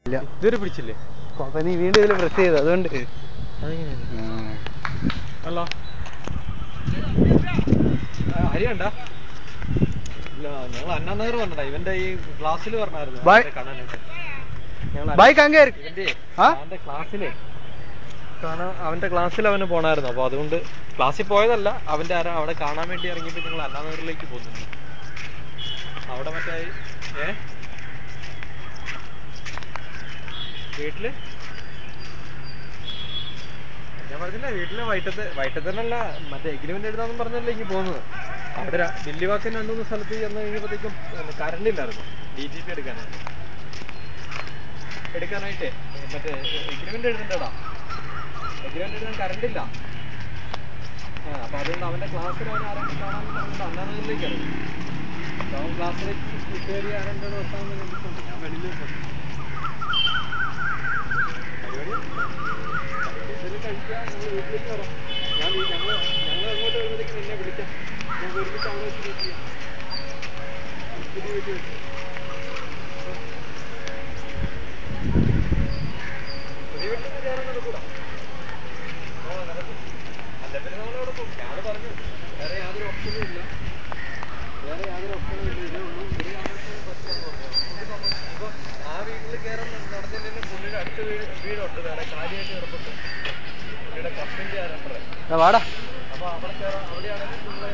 ഇല്ല, ഇതുവരെ പിടിച്ചില്ലേ? അപ്പൊ നീ വീണ്ടും ഇതിൽ പ്രസ് ചെയ്തു, അതുകൊണ്ട്. ഹലോ, ഹരി കണ്ടാ? ഇല്ല, ഞങ്ങൾ അന്നാനഗർ പറഞ്ഞതാ. ഇവന്റെ ഈ ക്ലാസ്സിൽ പറഞ്ഞായിരുന്നു കാണാനായിട്ട്. അവന്റെ ക്ലാസ്സിൽ അവന് പോണായിരുന്നു. അപ്പൊ അതുകൊണ്ട് ക്ലാസ്സിൽ പോയതല്ല, അവന്റെ അവിടെ കാണാൻ വേണ്ടി ഇറങ്ങിയപ്പോ ഞങ്ങൾ അന്നാനഗറിലേക്ക് പോകുന്നുണ്ട്. അവിടെ മറ്റേ വീട്ടില് ഞാൻ പറഞ്ഞില്ല, വീട്ടില് വൈകിട്ടത്തന്നല്ല, മറ്റേ എഗ്രിമെന്റ് എഴുതാന്നും പറഞ്ഞല്ലേ എനിക്ക് പോകുന്നത്. അവിടെ ദില്ലിവാക്കിന് 2-3 സ്ഥലത്ത് ചെന്ന് കഴിഞ്ഞപ്പോഴത്തേക്കും കറണ്ട് ഇല്ലായിരുന്നു. DGP എടുക്കാനായിട്ടേ മറ്റേ എഗ്രിമെന്റ് എഴുതണ്ടടാ. എഗ്രിമെന്റ് എഴുതാൻ കറണ്ട് ഇല്ല. അപ്പൊ അതുകൊണ്ട് അവന്റെ ക്ലാസ്സിൽ അവൻ ആരെങ്കിലും കാണാൻ പറഞ്ഞിട്ട് അന്നാനഗറിലേക്ക് ഇറങ്ങി. അവൻ ക്ലാസ്സിലേക്ക് കയറി ആരെന്തോ നിർത്താൻ വേണ്ടിയിട്ടുണ്ട്. ഞാൻ വെളിയിൽ കഴിക്കുക, ഞങ്ങൾ വീട്ടിലേക്ക് വരാം. ഞങ്ങൾ അങ്ങോട്ട് വരുമ്പോഴത്തേക്ക് നിന്നെ വിളിക്കാം. നമുക്ക് ഒരുമിച്ച് അവിടെ വെച്ച് മീറ്റ് ചെയ്യാം. പുതിയ വീട്ടിൽ വെച്ച് കയറാൻ നടക്കൂടാ. നടക്കും. അല്ല പിന്നെ നമ്മളവിടെ പോകും. ഞാൻ പറഞ്ഞു വേറെ യാതൊരു ഓപ്ഷനും ഇല്ല. ഇതേ ഉള്ളൂ. ഇത് കാണാൻ പറ്റില്ലെന്ന് പറഞ്ഞു. ഇപ്പൊ ആ വീട്ടിൽ കയറാൻ നടന്നില്ലെങ്കിലും പുള്ളിയുടെ അടുത്ത വീടുണ്ട്, വേറെ കാര്യമായിട്ട് കിടപ്പുണ്ട്. പുള്ളിയുടെ കസിന്റെ വാടാ. അപ്പൊ അവിടെ കയറാൻ, അവിടെയാണെങ്കിൽ നിങ്ങള്